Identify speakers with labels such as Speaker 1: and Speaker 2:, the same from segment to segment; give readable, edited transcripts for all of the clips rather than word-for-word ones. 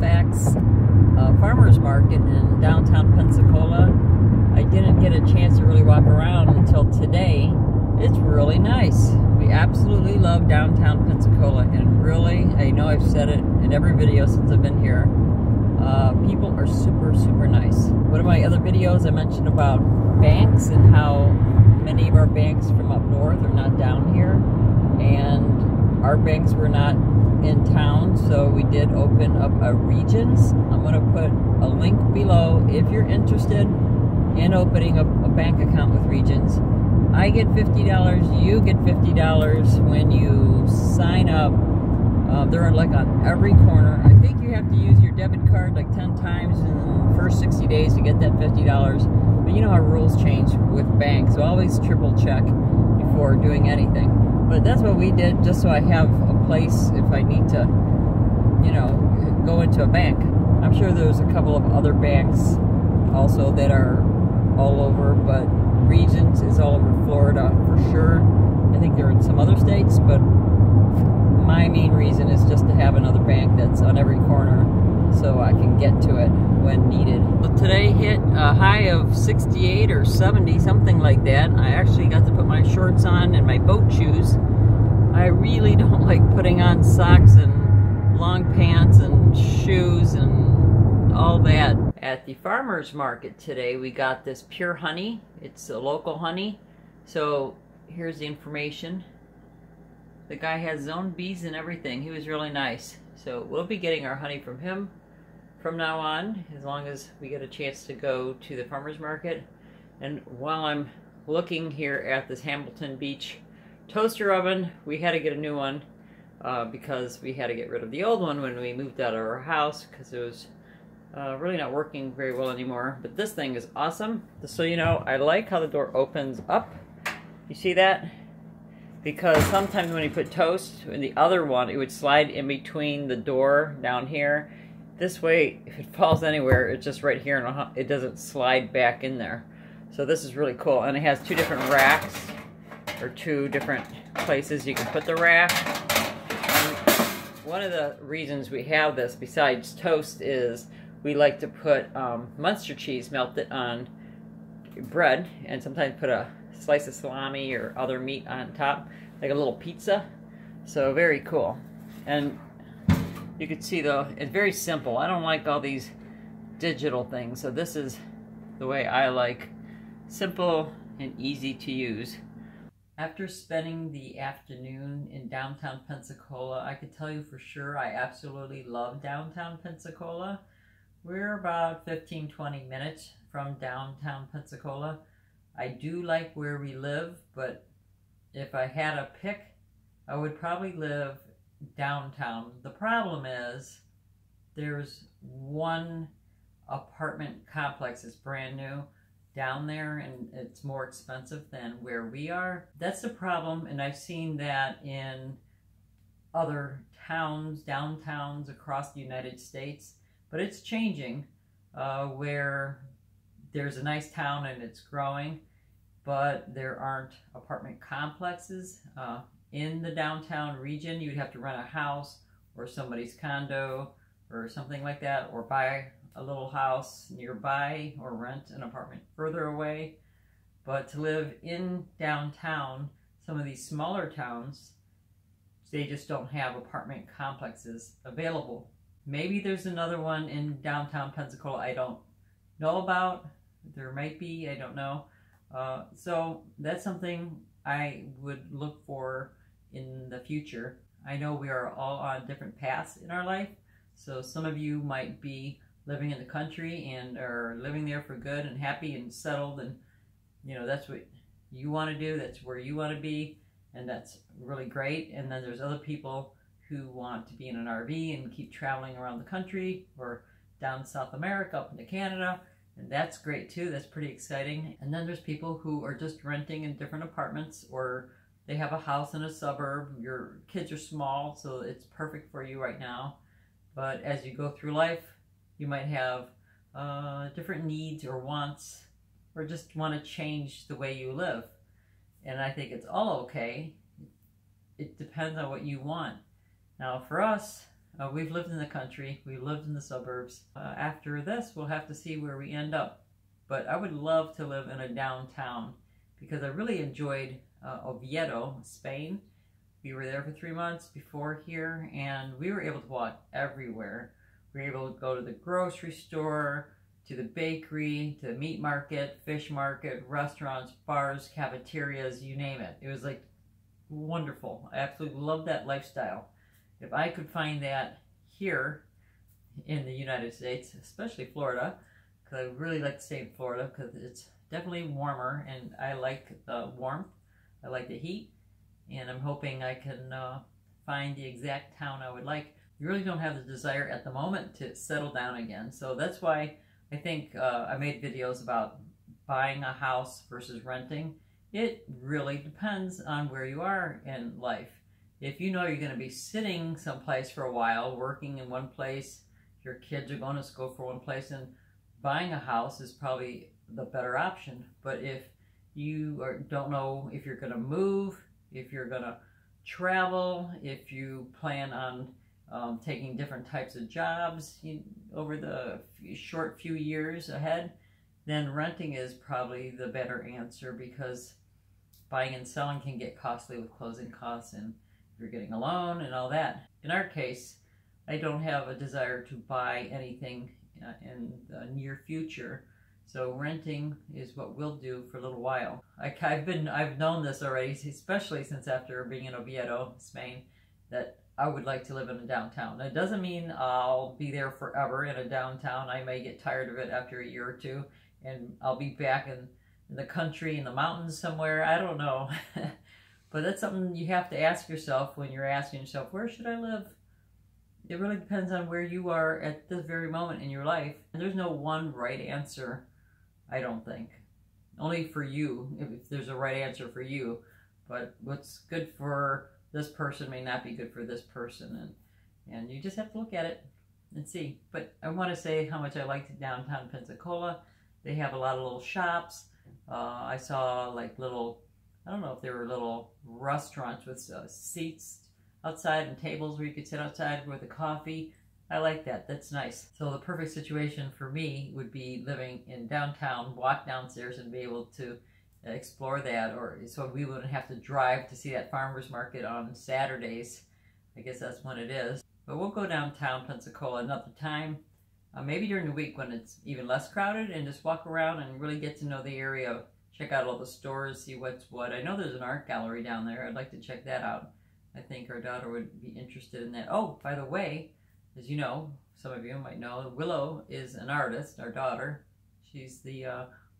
Speaker 1: Halifax farmers market in downtown Pensacola. I didn't get a chance to really walk around until today. It's really nice. We absolutely love downtown Pensacola, and really, I know I've said it in every video since I've been here, people are super nice. One of my other videos I mentioned about banks and how many of our banks from up north are not down here, and our banks were not in town, so we did open up a Regions. I'm going to put a link below if you're interested in opening up a bank account with Regions. I get $50, you get $50 when you sign up. They're like on every corner. I think you have to use your debit card like 10 times in the first 60 days to get that $50. But you know how rules change with banks, so always triple check before doing anything. But that's what we did, just so I have a place if I need to, you know, go into a bank. I'm sure there's a couple of other banks also that are all over, but Regions is all over Florida for sure. I think they're in some other states, but my main reason is just to have another bank that's on every corner so I can get to it when needed. Well, today hit a high of 68 or 70, something like that. I actually got to put my shorts on and my boat shoes. I really don't like putting on socks and long pants and shoes and all that. At the farmer's market today, we got this pure honey. It's a local honey. So here's the information. The guy has his own bees and everything. He was really nice. So we'll be getting our honey from him from now on, as long as we get a chance to go to the farmer's market. And while I'm looking here at this Hamilton Beach toaster oven, we had to get a new one because we had to get rid of the old one when we moved out of our house because it was really not working very well anymore. But this thing is awesome. Just so you know, I like how the door opens up. You see that? Because sometimes when you put toast in the other one, it would slide in between the door down here. This way, if it falls anywhere, it's just right here and it doesn't slide back in there. So this is really cool. And it has two different racks, or two different places you can put the rack. And one of the reasons we have this, besides toast, is we like to put Munster cheese melted on bread, and sometimes put a slice of salami or other meat on top, like a little pizza. So very cool. And you can see though, it's very simple. I don't like all these digital things, so this is the way I like. Simple and easy to use. After spending the afternoon in downtown Pensacola, I could tell you for sure I absolutely love downtown Pensacola. We're about 15-20 minutes from downtown Pensacola. I do like where we live, but if I had a pick, I would probably live downtown. The problem is there's one apartment complex that's brand new down there, and it's more expensive than where we are. That's the problem, and I've seen that in other towns, downtowns across the United States, but it's changing where there's a nice town and it's growing, but there aren't apartment complexes in the downtown region. You'd have to rent a house or somebody's condo or something like that, or buy a little house nearby or rent an apartment further away. But to live in downtown, some of these smaller towns, they just don't have apartment complexes available. Maybe there's another one in downtown Pensacola I don't know about. There might be, I don't know. So that's something I would look for in the future. I know we are all on different paths in our life. So some of you might be living in the country and are living there for good and happy and settled, and you know, that's what you want to do, that's where you want to be, and that's really great. And then there's other people who want to be in an RV and keep traveling around the country, or down South America, up into Canada, and that's great too. That's pretty exciting. And then there's people who are just renting in different apartments, or they have a house in a suburb. Your kids are small, so it's perfect for you right now. But as you go through life, you might have different needs or wants, or just want to change the way you live. And I think it's all okay. It depends on what you want. Now for us, We've lived in the country, we've lived in the suburbs. After this, we'll have to see where we end up. But I would love to live in a downtown because I really enjoyed Oviedo, Spain. We were there for 3 months before here, and we were able to walk everywhere. We were able to go to the grocery store, to the bakery, to the meat market, fish market, restaurants, bars, cafeterias, you name it. It was like wonderful. I absolutely loved that lifestyle. If I could find that here in the United States, especially Florida, because I really like to stay in Florida because it's definitely warmer and I like the warmth, I like the heat, and I'm hoping I can find the exact town I would like. You really don't have the desire at the moment to settle down again, so that's why I think I made videos about buying a house versus renting. It really depends on where you are in life. If you know you're going to be sitting someplace for a while, working in one place, your kids are going to school for one place, and buying a house is probably the better option. But if you don't know if you're going to move, if you're going to travel, if you plan on taking different types of jobs over the short few years ahead, then renting is probably the better answer, because buying and selling can get costly with closing costs and if you're getting a loan and all that. In our case, I don't have a desire to buy anything in the near future, so renting is what we'll do for a little while. I've known this already, especially since after being in Oviedo, Spain, that I would like to live in a downtown. That doesn't mean I'll be there forever in a downtown. I may get tired of it after a year or two, and I'll be back in the country, in the mountains somewhere. I don't know. But that's something you have to ask yourself when you're asking yourself, where should I live? It really depends on where you are at this very moment in your life. And there's no one right answer, I don't think. Only for you, if there's a right answer for you. But what's good for this person may not be good for this person. And you just have to look at it and see. But I want to say how much I liked downtown Pensacola. They have a lot of little shops. I saw like little, I don't know if they were little restaurants with seats outside and tables where you could sit outside with a coffee. I like that. That's nice. So the perfect situation for me would be living in downtown, walk downstairs and be able to explore that, or so we wouldn't have to drive to see that farmer's market on Saturdays. I guess that's when it is. But we'll go downtown Pensacola another time, maybe during the week when it's even less crowded, and just walk around and really get to know the area. Check out all the stores, see what's what. I know there's an art gallery down there. I'd like to check that out. I think our daughter would be interested in that. Oh, by the way, as you know, some of you might know, Willow is an artist, our daughter. She's the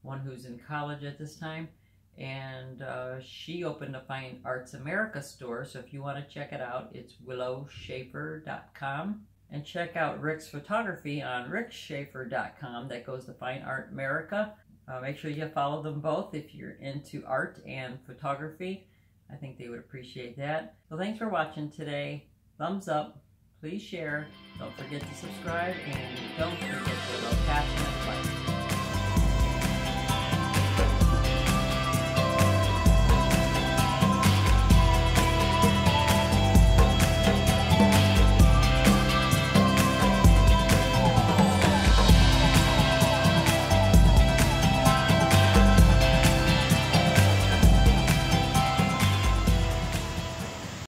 Speaker 1: one who's in college at this time. And she opened a Fine Arts America store. So if you want to check it out, it's willowschafer.com. And check out Ric's photography on ricschafer.com. That goes to Fine Art America. Make sure you follow them both if you're into art and photography. I think they would appreciate that. So thanks for watching today. Thumbs up. Please share. Don't forget to subscribe. And don't forget to passionate life.